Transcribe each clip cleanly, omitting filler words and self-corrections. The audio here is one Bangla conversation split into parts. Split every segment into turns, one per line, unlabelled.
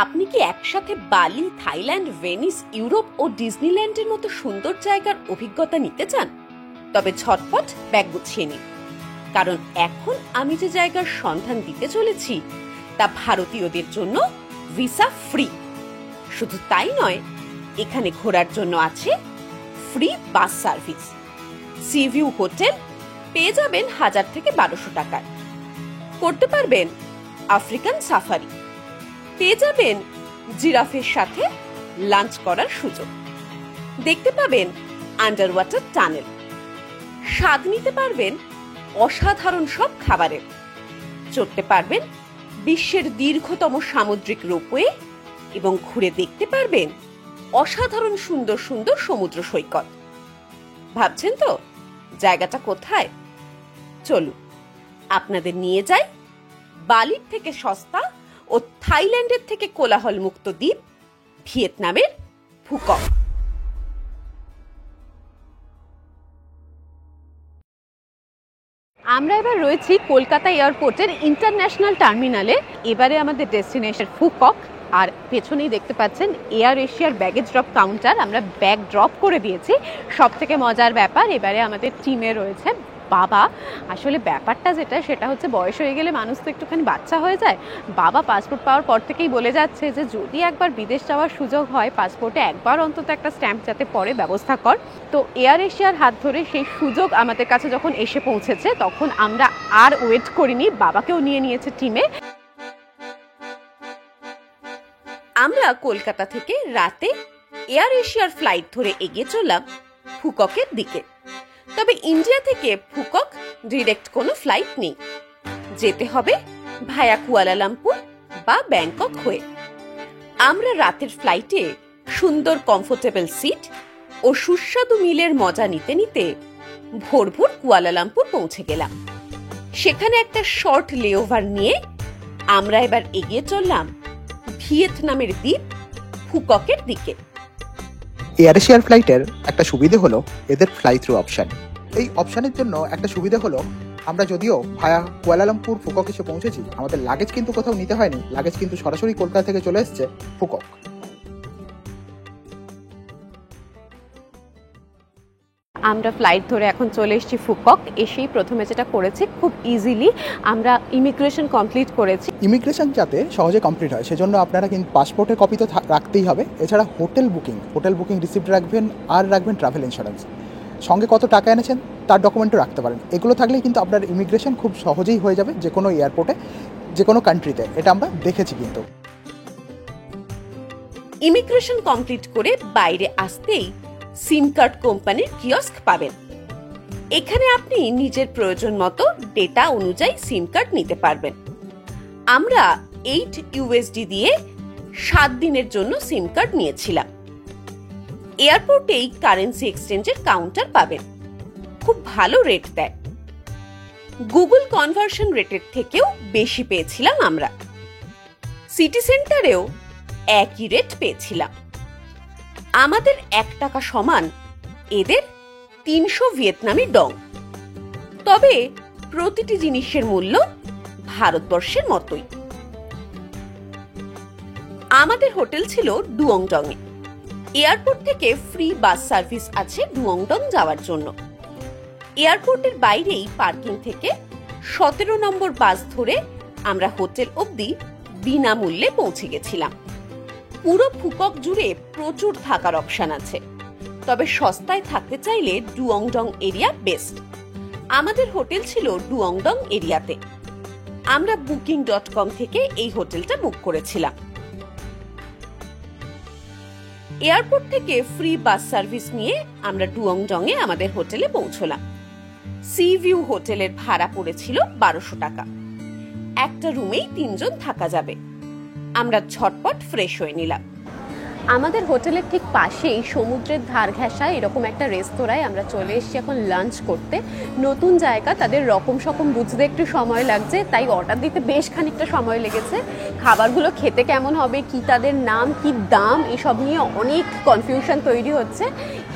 আপনি কি একসাথে বালি, থাইল্যান্ড, ভেনিস, ইউরোপ ও ডিজনিল্যান্ডের মতো সুন্দর জায়গার অভিজ্ঞতা নিতে চান? তবে ঝটপট ব্যাগ গুছিয়ে নিন, কারণ এখন আমি যে জায়গার সন্ধান দিতে চলেছি তা ভারতীয়দের জন্য ভিসা ফ্রি। শুধু তাই নয়, এখানে ঘোরার জন্য আছে free bus service. C view hotel পেয়ে যাবেন 1000 থেকে 1200 টাকায়। করতে পারবেন আফ্রিকান সাফারি, পেয়ে যাবেন জিরাফের সাথে লাঞ্চ করার সুযোগ, দেখতে পাবেন আন্ডার ওয়াটার টানেল, স্বাদ নিতে পারবেন অসাধারণ সব খাবারের, চড়তে পারবেন বিশ্বের দীর্ঘতম সামুদ্রিক রোপওয়ে এবং ঘুরে দেখতে পারবেন অসাধারণ সুন্দর সুন্দর সমুদ্র সৈকত। ভাবছেন তো জায়গাটা কোথায়? চলুন আপনাদের নিয়ে যাই বালির থেকে সস্তা ও থাইল্যান্ডের থেকে কোলাহল মুক্ত দ্বীপ ভিয়েতনামের ফুকক। আমরা এবার রয়েছি কলকাতা এয়ারপোর্টের ইন্টারন্যাশনাল টার্মিনালে। এবারে আমাদের ডেস্টিনেশন ফুকক, আর পেছনেই দেখতে পাচ্ছেন এয়ার এশিয়ার ব্যাগেজ ড্রপ কাউন্টার। আমরা ব্যাগ ড্রপ করে দিয়েছি। সব থেকে মজার ব্যাপার, এবারে আমাদের টিমে রয়েছে বাবা। আসলে ব্যাপারটা সেটা হচ্ছে বয়স হয়ে গেলে মানুষ তো একটুখানি বাচ্চা হয়ে যায়। বাবা পাসপোর্ট পাওয়ার পর থেকেই বলে যাচ্ছে যে যদি একবার বিদেশ যাওয়ার সুযোগ হয়, পাসপোর্টে একবার অন্তত একটা স্ট্যাম্প যাতে পরে ব্যবস্থা কর। তো এয়ার এশিয়ার হাত ধরে সেই সুযোগ আমাদের কাছে যখন এসে পৌঁছেছে, তখন আমরা আর ওয়েট করিনি, বাবাকেও নিয়ে নিয়েছে টিমে। আমরা কলকাতা থেকে রাতে এয়ার এশিয়ার ফ্লাইট ধরে এগিয়ে চললাম ফুককের দিকে। তবে ইন্ডিয়া থেকে ফুকক ডিরেক্ট কোনো ফ্লাইট নেই, যেতে হবে ভায়া কুয়ালালামপুর বা ব্যাংকক হয়ে। আমরা রাতের ফ্লাইটে সুন্দর কমফোর্টেবল সিট ও সুস্বাদু মিলের মজা নিতে নিতে ভোর ভোর কুয়ালালামপুর পৌঁছে গেলাম। সেখানে একটা শর্ট লেওভার নিয়ে আমরা এবার এগিয়ে চললাম ভিয়েতনামের দ্বীপ ফুককের দিকে।
এয়ার এশিয়ার ফ্লাইটের একটা সুবিধে হলো এদের ফ্লাই থ্রু অপশন। এই অপশনের জন্য একটা সুবিধা হলো আমরা যদিও ভায়া কুয়ালালামপুর ফুকক এসে পৌঁছেছি, আমাদের লাগেজ কিন্তু কোথাও নিতে হয়নি। লাগেজ কিন্তু সরাসরি কলকাতা থেকে চলে এসেছে ফুকক।
আমরা ফ্লাইট ধরে এখন চলে এসেছি ফুকক। এসেই প্রথমে যেটা করেছি, খুব ইজিলি আমরা ইমিগ্রেশন কমপ্লিট করেছি।
ইমিগ্রেশন যাতে সহজে কমপ্লিট হয় সেজন্য আপনারা কিন্তু পাসপোর্টের কপি তো রাখতেই হবে। এছাড়া হোটেল বুকিং রিসিপ্ট রাখবেন, আর রাখবেন ট্রাভেল ইন্স্যুরেন্স। সঙ্গে কত টাকা এনেছেন তার ডকুমেন্টও রাখতে পারেন। এগুলো থাকলেই কিন্তু আপনার ইমিগ্রেশন খুব সহজেই হয়ে যাবে যে কোনো এয়ারপোর্টে, যে কোনো কান্ট্রিতে। এটা আমরা দেখেছি। কিন্তু
ইমিগ্রেশন কমপ্লিট করে বাইরে আসতেই সিম কার্ড কোম্পানির কিয়স্ক পাবেন। এখানে আপনি নিজের প্রয়োজন মতো ডেটা অনুযায়ী সিম কার্ড নিতে পারবেন। আমরা 8 USD দিয়ে 7 দিনের জন্য সিম কার্ড নিয়েছিলাম। এয়ারপোর্টেই কারেন্সি এক্সচেঞ্জের কাউন্টার পাবেন, খুব ভালো রেট দেয়। গুগল কনভার্সন রেটের থেকেও বেশি পেয়েছিলাম আমরা। সিটি সেন্টারেও একই রেট পেয়েছিলাম। আমাদের 1 টাকা সমান এদের 300 ভিয়েতনামি ডং। তবে প্রতিটি জিনিসের মূল্য ভারতবর্ষের মতোই। আমাদের হোটেল ছিল ডুয়ংডং এ। এয়ারপোর্ট থেকে ফ্রি বাস সার্ভিস আছে ডুয়ংডং যাওয়ার জন্য। এয়ারপোর্টের বাইরেই পার্কিং থেকে 17 নম্বর বাস ধরে আমরা হোটেল অবধি বিনামূল্যে পৌঁছে গেছিলাম। পুরো ফুকক জুড়ে প্রচুর থাকার অপশন আছে, তবে সস্তায় থাকতে চাইলে ডুয়ংডং এরিয়া বেস্ট। আমাদের হোটেল ছিল ডুয়ংডং এরিয়াতে। আমরা booking.com থেকে এই হোটেলটা বুক করেছিলাম। এয়ারপোর্ট থেকে ফ্রি বাস সার্ভিস নিয়ে আমরা ডুয়ংডং এ আমাদের হোটেলে পৌঁছলাম। সি ভিউ হোটেলের ভাড়া পড়েছিল 1200 টাকা। একটা রুমেই 3 জন থাকা যাবে। আমরা ঝটপট ফ্রেশ হয়ে নিলাম। আমাদের হোটেলের ঠিক পাশেই সমুদ্রের ধার ঘেঁষা এরকম একটা রেস্তোরাঁয় আমরা চলে এসেছি এখন লাঞ্চ করতে। নতুন জায়গা, তাদের রকম সকম বুঝতে একটু সময় লাগছে, তাই অর্ডার দিতে বেশ খানিকটা সময় লেগেছে। খাবারগুলো খেতে কেমন হবে, কি তাদের নাম, কি দাম, এসব নিয়ে অনেক কনফিউশন তৈরি হচ্ছে।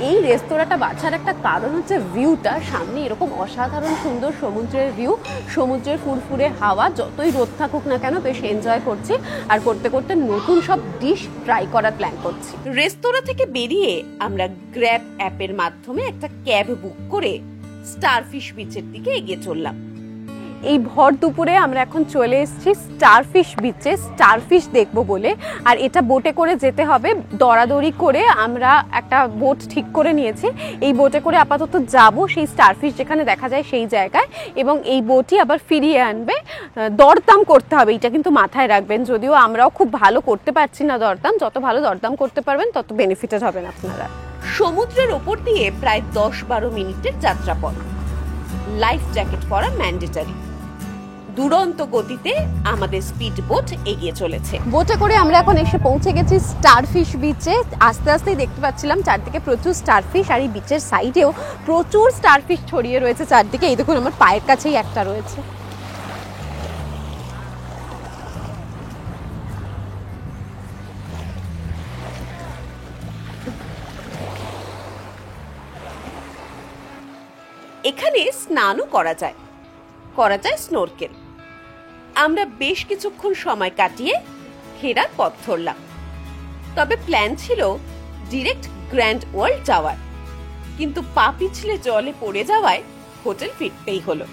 এই রেস্তোরাঁটা বাছার একটা কারণ হচ্ছে ভিউটা, সামনে এরকম অসাধারণ সুন্দর সমুদ্রের ভিউ, সমুদ্রের ফুরফুরে হাওয়া, যতই রোদ থাকুক না কেন বেশ এনজয় করছি, আর করতে করতে নতুন সব ডিশ ট্রাই করার প্ল্যান করছি। রেস্তোরাঁ থেকে বেরিয়ে আমরা গ্র্যাব অ্যাপের মাধ্যমে একটা ক্যাব বুক করে স্টারফিশ বিচের দিকে এগিয়ে চললাম। এই ভর দুপুরে আমরা এখন চলে এসেছি স্টারফিশ বিচে, স্টারফিশ দেখবো বলে। আর এটা বোটে করে যেতে হবে, দৌড়াদৌড়ি করে আমরা একটা বোট ঠিক করে নিয়েছি। এই বোটে করে আপাতত যাব সেই স্টারফিশ যেখানে দেখা যায় সেই জায়গায়, এবং এই বোটই আবার ফিরিয়ে আনবে। দরদাম করতে হবে, এটা কিন্তু মাথায় রাখবেন, যদিও আমরাও খুব ভালো করতে পারছি না দরদাম। যত ভালো দরদাম করতে পারবেন তত বেনিফিটেড হবেন আপনারা। সমুদ্রের ওপর দিয়ে প্রায় 10-12 মিনিটের যাত্রাপথ, লাইফ জ্যাকেট পরা ম্যান্ডেটরি। দুরন্ত গতিতে আমাদের স্পিড বোট এগিয়ে চলেছে। বোটে করে আমরা এখন এসে পৌঁছে গেছি স্টারফিশ বিচে। আস্তে আস্তেই দেখতে পাচ্ছিলাম চারদিকে প্রচুর স্টারফিশ, আর এই বিচের সাইডেও প্রচুর স্টারফিশ ছড়িয়ে রয়েছে চারদিকে। এই দেখুন, আমার পায়ের কাছেই একটা রয়েছে। এখানে স্নানও করা যায় স্নোরকেল। আমরা বেশ কিছুক্ষণ সময় কাটিয়ে ফেরার পথ ধরলাম। তবে প্ল্যান ছিল ডিরেক্ট গ্র্যান্ড ওয়ার্ল্ড যাওয়ার, কিন্তু পা পিছলে জলে পড়ে যাওয়ায় হোটেল ফিরতেই হলো।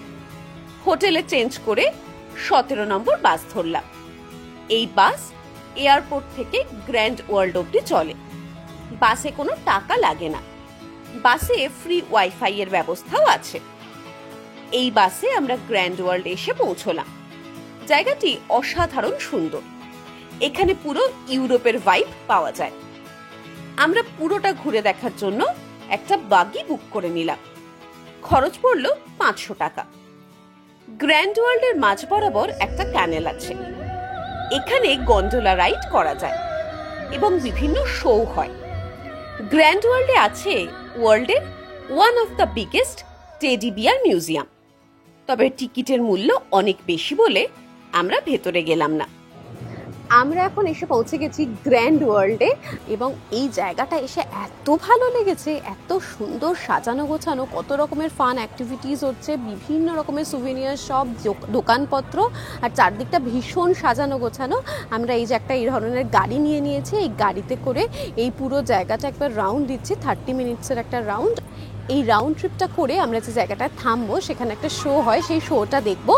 হোটেলে চেঞ্জ করে 17 নম্বর বাস ধরলাম। এই বাস এয়ারপোর্ট থেকে গ্র্যান্ড ওয়ার্ল্ড অব্দি চলে। বাসে কোনো টাকা লাগে না, বাসে ফ্রি ওয়াইফাই এর ব্যবস্থাও আছে। এই বাসে আমরা গ্র্যান্ড ওয়ার্ল্ড এসে পৌঁছলাম। জায়গাটি অসাধারণ সুন্দর, এখানে পুরো ইউরোপের ভাইব পাওয়া যায়। আমরা পুরোটা ঘুরে দেখার জন্য একটা বাগি বুক করে নিলাম। খরচ পড়লো 500 টাকা। গ্র্যান্ড ওয়ার্ল্ডের মাঝ বরাবর একটা ক্যানেল আছে, এখানে গন্ডোলা রাইড করা যায় এবং বিভিন্ন শো হয়। গ্র্যান্ড ওয়ার্ল্ডে আছে ওয়ার্ল্ডের one of the biggest teddy bear museum. তবে টিকিটের মূল্য অনেক বেশি বলে আমরা ভেতরে গেলাম না। আমরা এখন এসে পৌঁছে গেছি গ্র্যান্ড ওয়ার্ল্ডে, এবং এই জায়গাটা এসে এত ভালো লেগেছে, এত সুন্দর সাজানো গোছানো, কত রকমের ফান অ্যাক্টিভিটিস হচ্ছে, বিভিন্ন রকমের সুভিনিয়ার সব দোকানপত্র, আর চারদিকটা ভীষণ সাজানো গোছানো। আমরা এই যে একটা এই ধরনের গাড়ি নিয়ে নিয়েছি, এই গাড়িতে করে এই পুরো জায়গাটা একবার রাউন্ড দিচ্ছি, 30 মিনিটসের একটা রাউন্ড। এই রাউন্ড ট্রিপটা করে আমরা যে জায়গাটায় থামবো সেখানে একটা শো হয়, সেই শোটা দেখবো।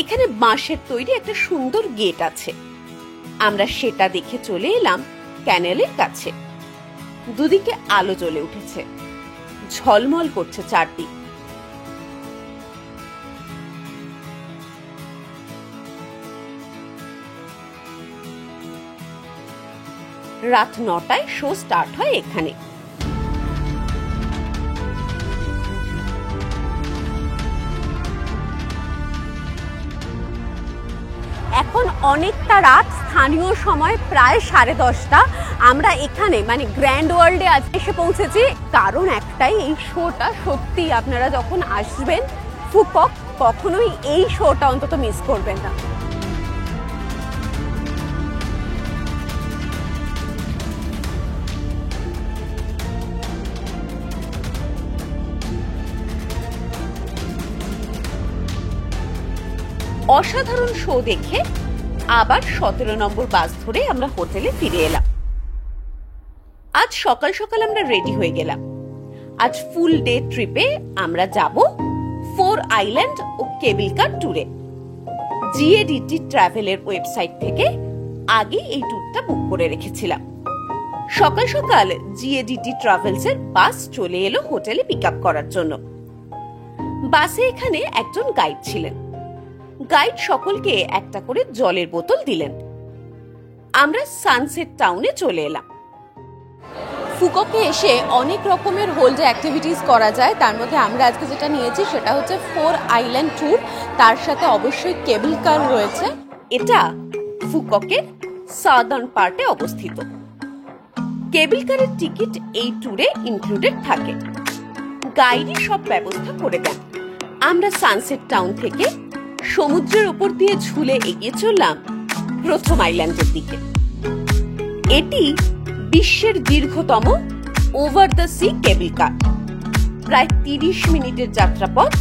এখানে বাঁশের তৈরি একটা সুন্দর গেট আছে, আমরা সেটা দেখে চলে এলাম ক্যানেলের কাছে। দুদিকে আলো জ্বলে উঠেছে, ঝলমল করছে চারদিক। রাত 9টায় শো স্টার্ট হয় এখানে। এখন অনেকটা রাত, স্থানীয় সময় প্রায় 10:30টা। আমরা এখানে মানে গ্র্যান্ড ওয়ার্ল্ডে আজ এসে পৌঁছেছি, কারণ একটাই, এই শোটা সত্যি আপনারা যখন আসবেন ফুকক কখনোই এই শোটা অন্তত মিস করবেন না। অসাধারণ শো দেখে আবার 17 নম্বর বাস ধরে আমরা হোটেলে ফিরে এলাম। আজ সকাল সকাল আমরা রেডি হয়ে গেলাম। আজ ফুল ডে ট্রিপে আমরা যাব 4 আইল্যান্ড ও কেবল কার ট্যুরে। জিএডিটি ট্রাভেলের ওয়েবসাইট থেকে আগে এই ট্যুরটা বুক করে রেখেছিলাম। সকাল সকাল জিএডিটি ট্রাভেলস এর বাস চলে এলো হোটেলে পিক আপ করার জন্য। বাসে এখানে একজন গাইড ছিলেন, গাইড সকলকে একটা করে জলের বোতল দিলেন। আমরা সানসেট টাউনে চলে এলাম। ফুককে এসে অনেক রকমের হোলডে অ্যাক্টিভিটিস করা যায়, তার মধ্যে আমরা আজকে যেটা নিয়েছি সেটা হচ্ছে 4 আইল্যান্ড ট্যুর, তার সাথে অবশ্যই কেবল কার রয়েছে। এটা ফুককের সাদার্ন পার্টে অবস্থিত। কেবল কারের টিকিট এই ট্যুরে ইনক্লুডেড থাকে, গাইডই সব ব্যবস্থা করে দেন। আমরা সানসেট টাউন থেকে সমুদ্রের উপর দিয়ে ঝুলে এগিয়ে চললাম প্রথম আইল্যান্ডের দিকে। এটি বিশ্বের দীর্ঘতম ওভার দ্য সি কেবল কার। প্রায় 30 মিনিটের যাত্রাপথ,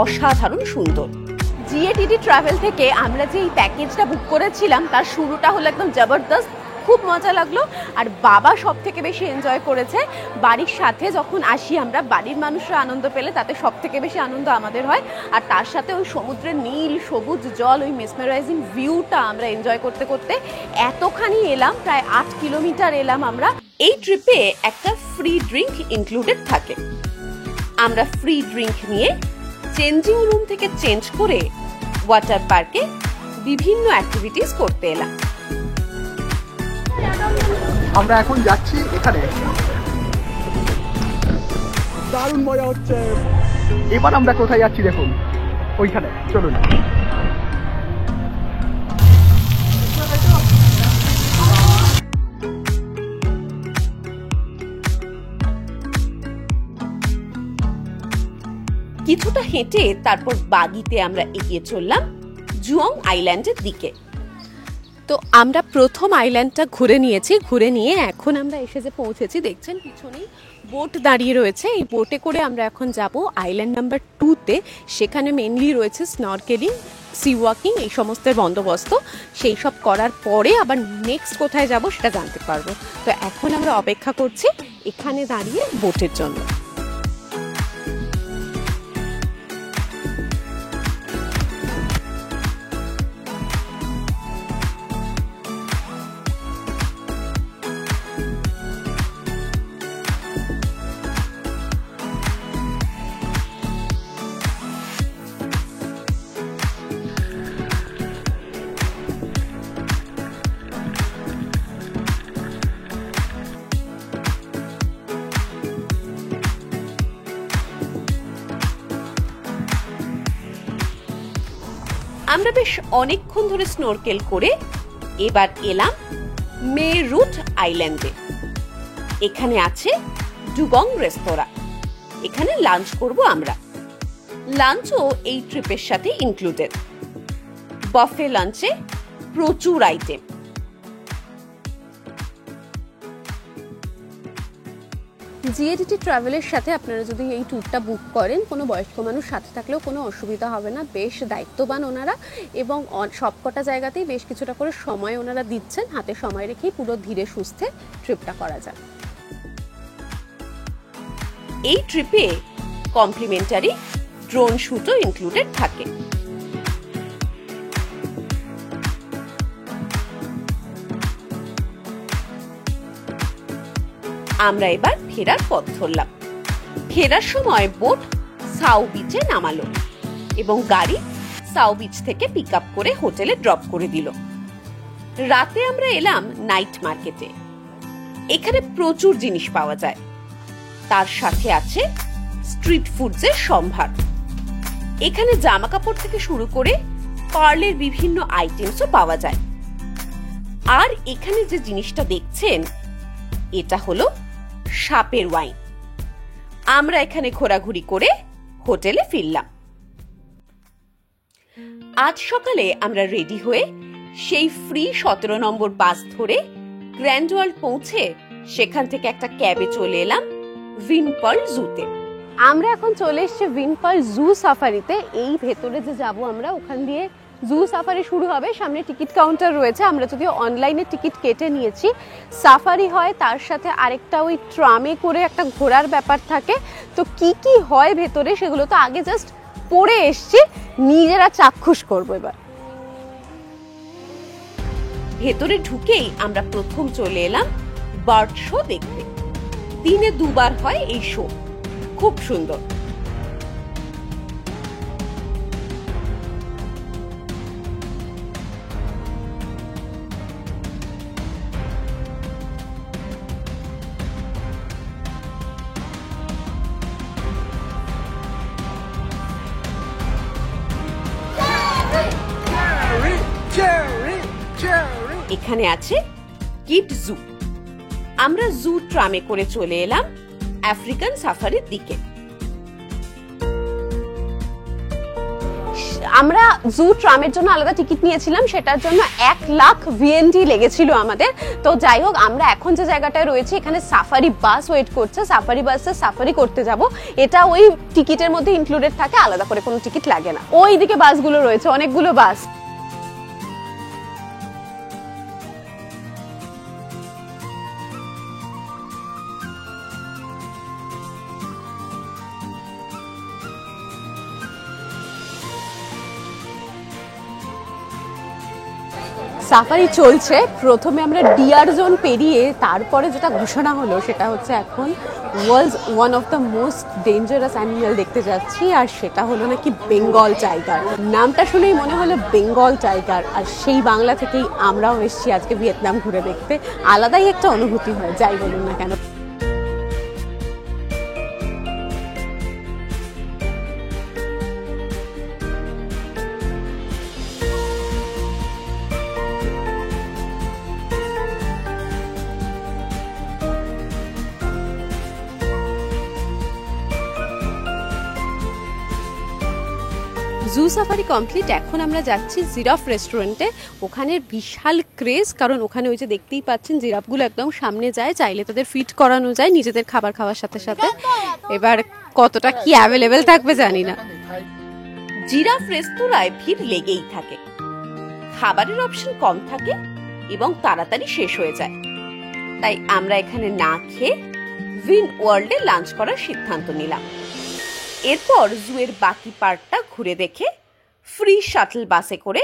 অসাধারণ সুন্দর। জিএটিডি ট্রাভেল থেকে আমরা যে এই প্যাকেজটা বুক করেছিলাম তার শুরুটা হলো একদম জবরদস্ত, খুব মজা লাগলো। আর বাবা সব থেকে বেশি এনজয় করেছে। বাড়ির সাথে যখন আসি আমরা, বাড়ির মানুষরা আনন্দ পেলে তাতে সব থেকে বেশি আনন্দ আমাদের হয়। আর তার সাথে ওই সমুদ্রের নীল সবুজ জল, ওই মেসমেরাইজিং ভিউটা আমরা এনজয় করতে করতে এতখানি এলাম, প্রায় 8 কিলোমিটার এলাম আমরা। এই ট্রিপে একটা ফ্রি ড্রিঙ্ক ইনক্লুডেড থাকে। আমরা ফ্রি ড্রিঙ্ক নিয়ে চেঞ্জিং রুম থেকে চেঞ্জ করে ওয়াটার পার্কে বিভিন্ন অ্যাক্টিভিটিস করতে এলাম।
আমরা এখন যাচ্ছি এখানে, দারুণ মজা হচ্ছে। এবার আমরা কোথায় যাচ্ছি দেখুন, ওইখানে চলুন।
কিছুটা হেঁটে তারপর বাগিতে আমরা এগিয়ে চললাম জুয়ং আইল্যান্ডের দিকে। তো আমরা প্রথম আইল্যান্ডটা ঘুরে নিয়েছি, ঘুরে নিয়ে এখন আমরা এসে যে পৌঁছেছি দেখছেন পিছনেই বোট দাঁড়িয়ে রয়েছে। এই বোটে করে আমরা এখন যাব আইল্যান্ড নাম্বার 2-তে। সেখানে মেনলি রয়েছে স্নরকেলিং, সি ওয়াকিং, এই সমস্তের বন্দোবস্ত। সেই সব করার পরে আবার নেক্সট কোথায় যাব সেটা জানতে পারবো। তো এখন আমরা অপেক্ষা করছি এখানে দাঁড়িয়ে বোটের জন্য। আমরা বেশ অনেকক্ষণ ধরে স্নোরকেল করে এবার এলাম মে রুট আইল্যান্ডে। এখানে আছে ডুবং রেস্তোরাঁ, এখানে লাঞ্চ করব আমরা। লাঞ্চও এই ট্রিপের সাথে ইনক্লুডেড। বাফে লাঞ্চে প্রচুর আইটেম। জিএটিডি ট্রাভেলের সাথে আপনারা যদি এই ট্যুরটা বুক করেন, কোনো বয়স্ক মানুষ সাথে থাকলেও কোনো অসুবিধা হবে না। বেশ দায়িত্ববান ওনারা, এবং সবকটা জায়গাতেই বেশ কিছুটা করে সময় ওনারা দিচ্ছেন। হাতে সময় রেখেই পুরো ধীরে সুস্থে ট্রিপটা করা যায়। এই ট্রিপে কমপ্লিমেন্টারি ড্রোন শুটও ইনক্লুডেড থাকে। আমরা এবার ফেরার পথ ধরলাম। ফেরার সময় বোট সাউ বিচে নামালো এবং গাড়ি সাউ বিচ থেকে পিক আপ করে হোটেলে ড্রপ করে দিল। রাতে আমরা এলাম নাইট মার্কেটে। এখানে প্রচুর জিনিস পাওয়া যায়, তার সাথে আছে স্ট্রিট ফুডসের সম্ভার। এখানে জামা কাপড় থেকে শুরু করে পার্লের বিভিন্ন আইটেমসও পাওয়া যায়। আর এখানে যে জিনিসটা দেখছেন এটা হলো সাপের ওয়াইন। আমরা এখানে ঘোরাঘুরি করে হোটেলে ফিরলাম। আজ সকালে আমরা রেডি হয়ে সেই ফ্রি 17 নম্বর বাস ধরে গ্র্যান্ড ওয়ার্ল্ড পৌঁছে সেখান থেকে একটা ক্যাবে চলে এলাম উইনপার্ল জুতে। আমরা এখন চলে এসেছি উইনপার্ল জু সাফারিতে। এই ভেতরে যে যাব আমরা, ওখান দিয়ে জু সাফারি শুরু হবে। সামনে টিকিট কাউন্টার রয়েছে। আমরা যদিও অনলাইনে টিকিট কেটে নিয়েছি। সাফারি হয়, তার সাথে আরেকটা ওই ট্রামে করে একটা ঘোরার ব্যাপার থাকে। তো কি কি হয় ভেতরে সেগুলো তো আগে জাস্ট পড়ে এসছি, নিজেরা চাক্ষুষ করবো এবার। ভেতরে ঢুকেই আমরা প্রথম চলে এলাম বার্ড শো দেখতে। দিনে 2 বার হয় এই শো, খুব সুন্দর। এখানে আছে কিড জু। আমরা জু ট্রামে করে চলে এলাম আফ্রিকান সাফারির দিকে।
আমরা জু ট্রামের জন্য আলাদা টিকিট নিয়েছিলাম, সেটার জন্য 1 লাখ VND লেগেছিল আমাদের। তো যাই হোক, আমরা এখন যে জায়গাটায় রয়েছি এখানে সাফারি বাস ওয়েট করছে, সাফারি বাসে সাফারি করতে যাব। এটা ওই টিকিটের মধ্যে ইনক্লুডেড থাকে, আলাদা করে কোনো টিকিট লাগে না। ওইদিকে বাসগুলো রয়েছে, অনেকগুলো বাস। সাফারি চলছে। প্রথমে আমরা ডিয়ার জোন পেরিয়ে তারপরে যেটা ঘোষণা হলো সেটা হচ্ছে এখন world's one of the most dangerous animal দেখতে যাচ্ছি, আর সেটা হলো নাকি বেঙ্গল টাইগার। নামটা শুনেই মনে হলো বেঙ্গল টাইগার, আর সেই বাংলা থেকেই আমরাও এসেছি আজকে ভিয়েতনাম ঘুরে দেখতে। আলাদাই একটা অনুভূতি হয়, যাই বলুন না কেন। জু সাফারি কমপ্লিট। এখন আমরা যাচ্ছি জিরাফ রেস্টুরেন্টে। ওখানের বিশাল ক্রেজ, কারণ ওখানে ওই যে দেখতেই পাচ্ছেন জিরাফগুলো একদম সামনে যায়, চাইলে তাদের ফিট করানো যায় নিজেদের খাবার খাওয়ার সাথে সাথে। এবার কতটা কি অ্যাভেলেবেল থাকবে জানি না।
জিরাফ রেস্তোরাঁয় ভিড় লেগেই থাকে, খাবারের অপশন কম থাকে এবং তাড়াতাড়ি শেষ হয়ে যায়। তাই আমরা এখানে না খেয়ে ভিন ওয়ার্ল্ডে লাঞ্চ করার সিদ্ধান্ত নিলাম। এরপর জুয়ের বাকি পার্টটা ঘুরে দেখে ফ্রি শাটল বাসে করে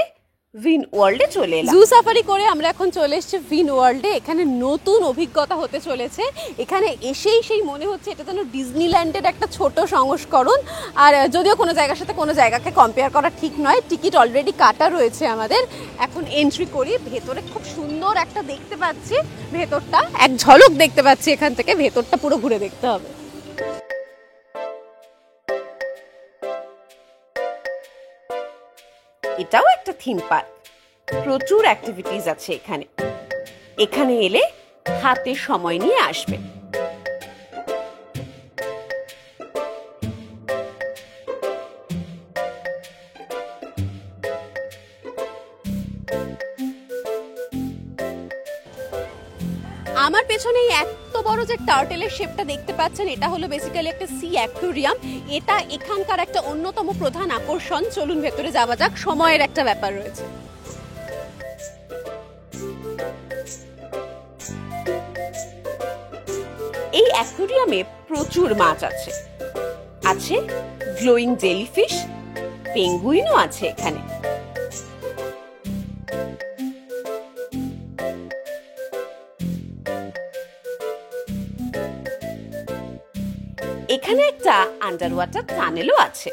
ভিন ওয়ার্ল্ডে চলে এলাম।
জু সাফারি করে আমরা এখন চলে এসেছি ভিন ওয়ার্ল্ডে। এখানে নতুন অভিজ্ঞতা হতে চলেছে। এখানে এসেই সেই মনে হচ্ছে এটা যেন ডিজনিল্যান্ডের একটা ছোট সংস্করণ। আর যদিও কোনো জায়গার সাথে কোনো জায়গাকে কম্পেয়ার করা ঠিক নয়, টিকিট অলরেডি কাটা রয়েছে আমাদের। এখন এন্ট্রি করি। ভেতরে খুব সুন্দর একটা দেখতে পাচ্ছি, ভেতরটা এক ঝলক দেখতে পাচ্ছি এখান থেকে। ভেতরটা পুরো ঘুরে দেখতে হবে।
এটাও একটা থিম পার্ক, প্রচুর অ্যাক্টিভিটিস আছে এখানে। এখানে এলে হাতে সময় নিয়ে আসবে।
আমার পেছনে এত বড় যে টার্টেলের শেপটা দেখতে পাচ্ছেন, এটা হলো বেসিক্যালি একটা সি অ্যাকুয়ারিয়াম। এটা এখানকার একটা অন্যতম প্রধান আকর্ষণ। চলুন ভেতরে যাওয়া যাক, সময়ের একটা ব্যাপার রয়েছে।
এই অ্যাকুয়ারিয়ামে প্রচুর মাছ আছে, আছে গ্লোয়িং জেলিফিশ, পেঙ্গুইনও আছে এখানে। এখানে একটা আন্ডার ওয়াটার টানেলও আছে।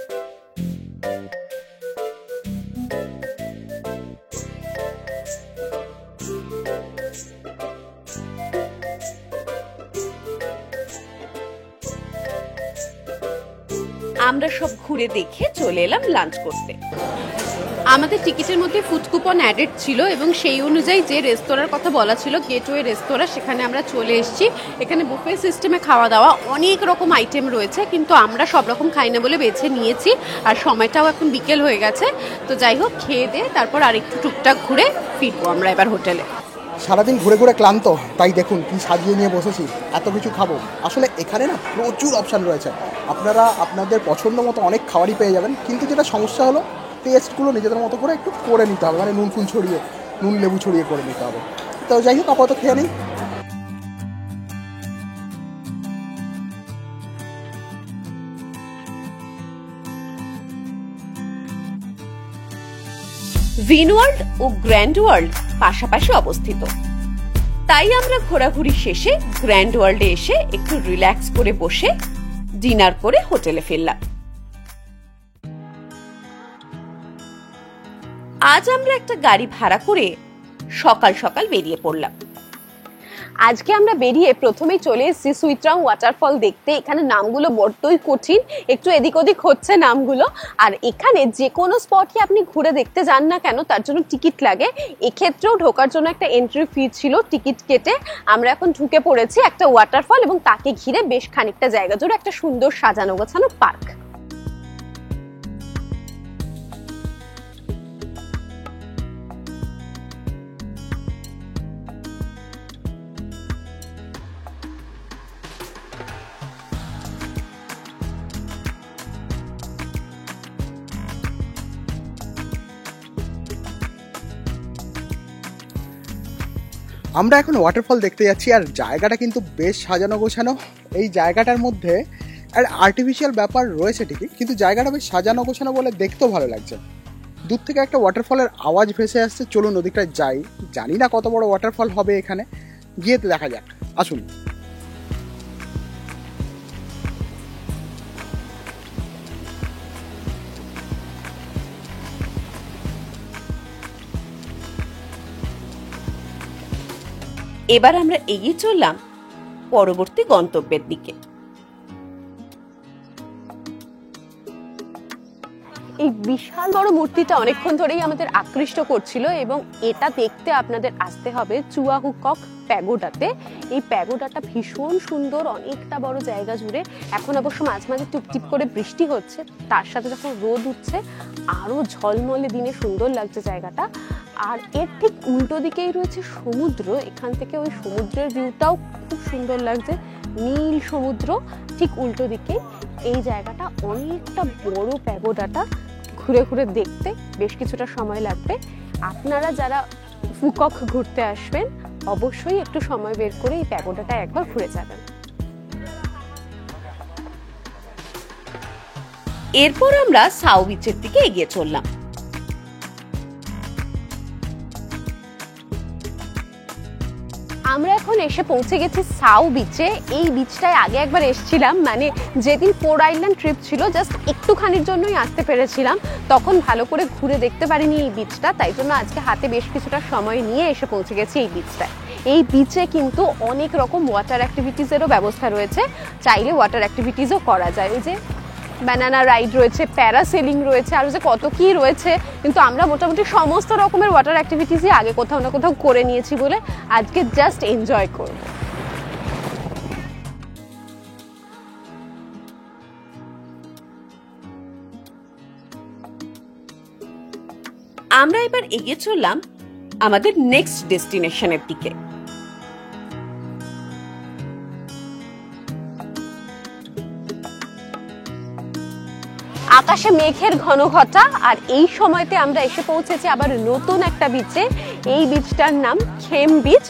আমরা সব ঘুরে দেখে চলে এলাম লাঞ্চ করতে।
আমাদের টিকিটের মধ্যে ফুড কুপন অ্যাডেড ছিল এবং সেই অনুযায়ী যে রেস্তোরাঁর কথা বলা ছিল, গেটওয়ে রেস্তোরাঁ, সেখানে আমরা চলে এসেছি। এখানে বুফে সিস্টেমে খাওয়া দাওয়া, অনেক রকম আইটেম রয়েছে, কিন্তু আমরা সব রকম খাই না বলে বেছে নিয়েছি। আর সময়টাও এখন বিকেল হয়ে গেছে। তো যাই হোক, খেয়ে দিয়ে তারপর আরেকটু টুকটাক ঘুরে ফিরবো আমরা এবার হোটেলে।
সারাদিন ঘুরে ঘুরে ক্লান্ত, তাই দেখুন কি সাজিয়ে নিয়ে বসেছি, এত কিছু খাবো। আসলে এখানে না প্রচুর অপশান রয়েছে, আপনারা আপনাদের পছন্দ মতো অনেক খাবারই পেয়ে যাবেন। কিন্তু যেটা সমস্যা হলো, টেস্টগুলো নিজেদের মতো করে একটু করে নিতে হবে, মানে নুন ফুন ছড়িয়ে, নুন লেবু ছড়িয়ে করে নিতে হবে। তো যাই হোক, আপাতত খেয়ে নিই।
ভিন ওয়ার্ল্ড ও গ্র্যান্ড ওয়ার্ল্ড পাশাপাশি অবস্থিত, তাই আমরা ঘোরাঘুরি শেষে গ্র্যান্ড ওয়ার্ল্ডে এসে একটু রিল্যাক্স করে বসে ডিনার করে হোটেলে ফিরলাম। আজ আমরা একটা গাড়ি ভাড়া করে সকাল সকাল বেরিয়ে পড়লাম।
আজকে আমরা বেরিয়ে প্রথমেই চলে এসেছি সুইত্রাং ওয়াটারফল দেখতে। এখানে নামগুলো বড্ডই কঠিন, একটু এদিক ওদিক হচ্ছে নামগুলো। আর এখানে যে কোনো স্পটই আপনি ঘুরে দেখতে যান না কেন, তার জন্য টিকিট লাগে। এক্ষেত্রেও ঢোকার জন্য একটা এন্ট্রি ফি ছিল, টিকিট কেটে আমরা এখন ঢুকে পড়েছি একটা ওয়াটারফল এবং তাকে ঘিরে বেশ খানিকটা জায়গা জুড়ে একটা সুন্দর সাজানো গোছানো পার্ক।
আমরা এখন ওয়াটারফল দেখতে যাচ্ছি, আর জায়গাটা কিন্তু বেশ সাজানো গোছানো। এই জায়গাটার মধ্যে আর আর্টিফিশিয়াল ব্যাপার রয়েছে ঠিকই, কিন্তু জায়গাটা বেশ সাজানো গোছানো বলে দেখতেও ভালো লাগছে। দূর থেকে একটা ওয়াটারফলের আওয়াজ ভেসে আসছে, চলুন ওদিকটায় যাই। জানি না কত বড় ওয়াটারফল হবে, এখানে গিয়ে তো দেখা যাক, আসুন।
এবার আমরা এগিয়ে চললাম পরবর্তী গন্তব্যের দিকে।
এই বিশাল বড় মূর্তিটা অনেকক্ষণ ধরেই আমাদের আকৃষ্ট করছিল এবং এটা দেখতে আপনাদের আসতে হবে চুয়াহুকক প্যাগোডাতে। এই প্যাগোডাটা ভীষণ সুন্দর, অনেকটা বড় জায়গা জুড়ে। এখন অবশ্য মাঝে মাঝে টুপটিপ করে বৃষ্টি হচ্ছে, তার সাথে যখন রোদ উঠছে আরো ঝলমলে দিনে সুন্দর লাগছে জায়গাটা। আর এর ঠিক উল্টো দিকেই রয়েছে সমুদ্র, এখান থেকে ওই সমুদ্রের ভিউটাও খুব সুন্দর লাগছে, নীল সমুদ্র। ঠিক উল্টো দিকে এই জায়গাটা, অনেকটা বড় প্যাগোডাটা ঘুরে ঘুরে দেখতে বেশ কিছুটা সময় লাগবে। আপনারা যারা ফুকক ঘুরতে আসবেন অবশ্যই একটু সময় বের করে এই প্যাগোডাটা একবার ঘুরে যাবেন।
এরপর আমরা সাউ বিচের দিকে এগিয়ে চললাম।
আমরা এখন এসে পৌঁছে গেছি সাউ বিচে। এই বিচটায় আগে একবার এসেছিলাম, মানে যেদিন 4 আইল্যান্ড ট্রিপ ছিল, জাস্ট একটুখানির জন্যই আসতে পেরেছিলাম, তখন ভালো করে ঘুরে দেখতে পারিনি এই বিচটা। তাই জন্য আজকে হাতে বেশ কিছুটা সময় নিয়ে এসে পৌঁছে গেছি এই বিচটায়। এই বিচে কিন্তু অনেক রকম ওয়াটার অ্যাক্টিভিটিসেরও ব্যবস্থা রয়েছে, চাইলে ওয়াটার অ্যাক্টিভিটিসও করা যায়। ওই যে ব্যানানা রাইড রয়েছে, প্যারাসেলিং রয়েছে, আরও যে কত কী রয়েছে। কিন্তু আমরা মোটামুটি সমস্ত রকমের ওয়াটার অ্যাক্টিভিটিসই আগে কোথাও না কোথাও করে নিয়েছি বলে আজকে জাস্ট এনজয় করব।
আমরা এবার এগিয়ে চললাম আমাদের নেক্সট ডেস্টিনেশনের দিকে।
আকাশে মেঘের ঘন ঘটা, আর এই সময়তে আমরা এসে পৌঁছেছি আবার নতুন একটা বিচে। এই বিচটার নাম খেম বিচ।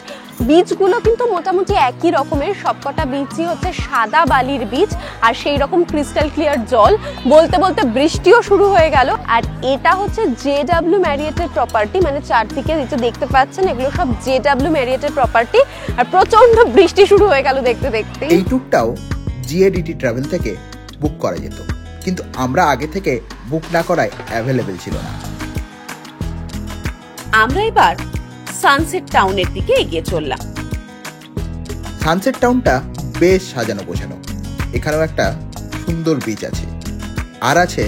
বিচগুলো কিন্তু মোটামুটি একই রকমের, সবকটা বিচই হচ্ছে সাদা বালির বিচ আর সেই রকম ক্রিস্টাল ক্লিয়ার জল। বলতে বলতে বৃষ্টিও শুরু হয়ে গেল। আর এটা হচ্ছে JW ম্যারিয়েটের প্রপার্টি, মানে চারদিকে যেটা দেখতে পাচ্ছেন এগুলো সব JW ম্যারিয়েটের প্রপার্টি। আর প্রচন্ড বৃষ্টি শুরু হয়ে গেল দেখতে দেখতে।
এই ট্যুরটাও GADT ট্রাভেল থেকে বুক করা যেত, কিন্তু আমরা আগে থেকে বুক না করায় অ্যাভেলেবেল ছিল না।
আমরা এবার সানসেট টাউনের দিকে এগিয়ে চললাম।
সানসেট টাউনটা বেশ সাজানো গোছানো। এখানেও একটা সুন্দর বিচ আছে, আর আছে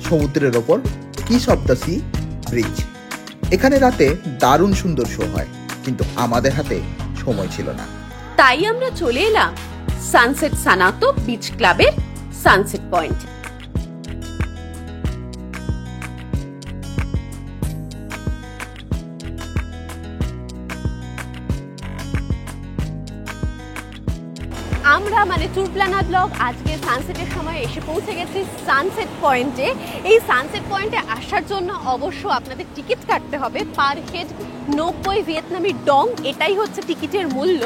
সমুদ্রের ওপর kiss of the sea bridge. এখানে রাতে দারুণ সুন্দর শো হয়, কিন্তু আমাদের হাতে সময় ছিল না,
তাই আমরা চলে এলাম সানসেট সানাতো বিচ ক্লাবের সানসেট পয়েন্ট।
আমরা মানে ট্যুর প্ল্যানার ব্লগ আজকে সানসেটের সময় এসে পৌঁছে গেছি সানসেট পয়েন্টে। এই সানসেট পয়েন্টে আসার জন্য অবশ্য আপনাদের টিকিট কাটতে হবে, পার হেড 90 ভিয়েতনামি ডং, এটাই হচ্ছে টিকিটের মূল্য।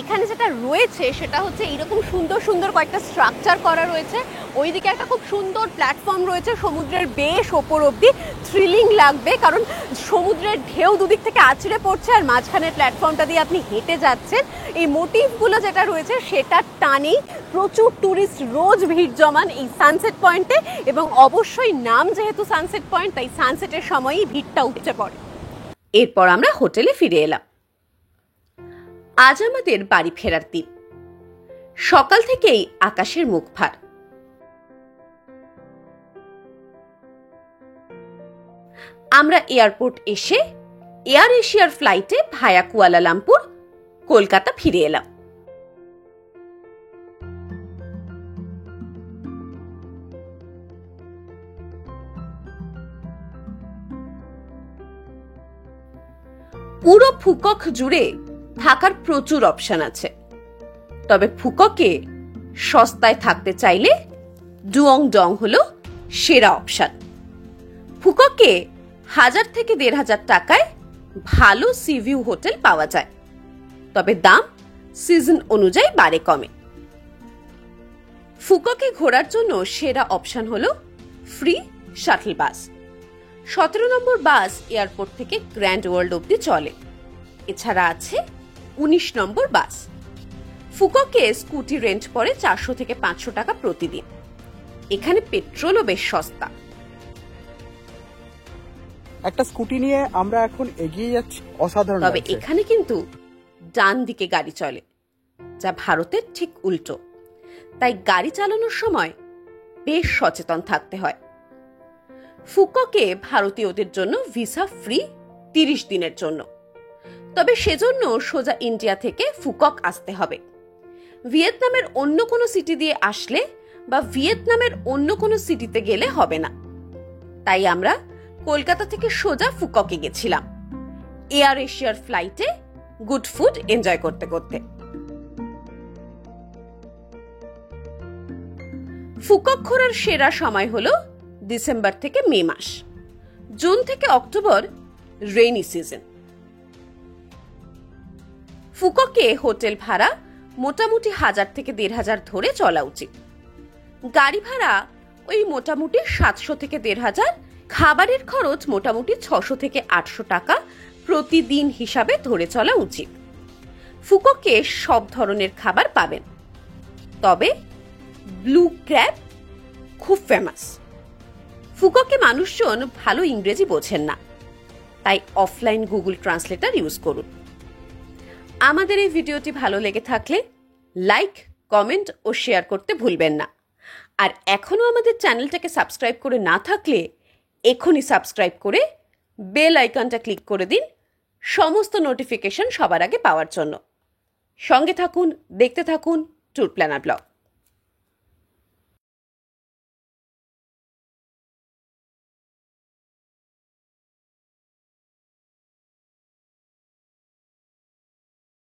এখানে যেটা রয়েছে সেটা হচ্ছে এইরকম সুন্দর সুন্দর কয়েকটা স্ট্রাকচার করা রয়েছে। ওইদিকে একটা খুব সুন্দর প্ল্যাটফর্ম রয়েছে সমুদ্রের বেশ ওপর অব্দি। থ্রিলিং লাগবে, কারণ সমুদ্রের ঢেউ দুদিক থেকে আছড়ে পড়ছে আর মাঝখানের প্ল্যাটফর্মটা দিয়ে আপনি হেঁটে যাচ্ছেন। এই মোটিভগুলো যেটা রয়েছে সেটা টানেই প্রচুর ট্যুরিস্ট রোজ ভিড় জমান এই সানসেট পয়েন্টে, এবং অবশ্যই নাম যেহেতু সানসেট পয়েন্ট তাই সানসেটের সময়ই ভিড়টা উপচে পড়ে।
এরপর আমরা হোটেলে ফিরে এলাম। আজ আমাদের বাড়ি ফেরার দিন। সকাল থেকেই আকাশের মুখ ভার। আমরা এয়ারপোর্ট এসে এয়ার এশিয়ার ফ্লাইটে ভায়া কুয়ালালামপুর কলকাতা ফিরে এলাম। পুরো ফুকক জুড়ে থাকার প্রচুর অপশন আছে, তবে ফুককে সস্তায় থাকতে চাইলে ডুয়ং ডং হলো সেরা অপশন। ফুককে 1000 থেকে 1500 টাকায় ভালো সিভিউ হোটেল পাওয়া যায়। তবে দাম সিজন অনুযায়ী বাড়ে কমে। ফুককে ঘোরার জন্য সেরা অপশন হলো ফ্রি শাটল বাস। 17 নম্বর বাস এয়ারপোর্ট থেকে গ্র্যান্ড ওয়ার্ল্ড অব্দি চলে। এছাড়া আছে 19 নম্বর বাস। ফুককে স্কুটি রেন্ট পড়ে 400 থেকে 500 টাকা প্রতিদিন। এখানে পেট্রোলও বেশ সস্তা।
একটা স্কুটি নিয়ে আমরা এখন এগিয়ে যাচ্ছি, অসাধারণ
তবে
লাগছে।
এখানে কিন্তু ডান দিকে গাড়ি চলে, যা ভারতের ঠিক উল্টো। তাই গাড়ি চালানোর সময় বেশ সচেতন থাকতে হয়। ফুককে ভারতীয়দের জন্য ভিসা ফ্রি 30 দিনের জন্য। তবে সেজন্য সোজা ইন্ডিয়া থেকে ফুকক আসতে হবে। ভিয়েতনামের অন্য কোনো সিটি দিয়ে আসলে বা ভিয়েতনামের অন্য কোনো সিটিতে গেলে হবে না। তাই আমরা কলকাতা থেকে সোজা ফুককে গেছিলাম, এয়ার এশিয়ার ফ্লাইটে গুড ফুড এনজয় করতে করতে। ফুকক ঘোরার সেরা সময় হলো ডিসেম্বর থেকে মে মাস। জুন থেকে অক্টোবর রেইনি সিজন। ফুককে হোটেল ভাড়া মোটামুটি 1000 থেকে 1500 ধরে চলা উচিত। গাড়ি ভাড়া ওই মোটামুটি 700 থেকে 1500। খাবারের খরচ মোটামুটি 600 থেকে 800 টাকা প্রতিদিন হিসাবে ধরে চলা উচিত। ফুককে সব ধরনের খাবার পাবেন, তবে ব্লু ক্র্যাব খুব ফেমাস। ফুককে মানুষজন ভালো ইংরেজি বোঝেন না, তাই অফলাইন গুগল ট্রান্সলেটর ইউজ করুন। আমাদের এই ভিডিওটি ভালো লেগে থাকলে লাইক, কমেন্ট ও শেয়ার করতে ভুলবেন না। আর এখনো আমাদের চ্যানেলটাকে সাবস্ক্রাইব করে না থাকলে এখনই সাবস্ক্রাইব করে বেল আইকনটা ক্লিক করে দিন সমস্ত নোটিফিকেশন সবার আগে পাওয়ার জন্য। সঙ্গে থাকুন, দেখতে থাকুন ট্যুর প্ল্যানার ব্লগ।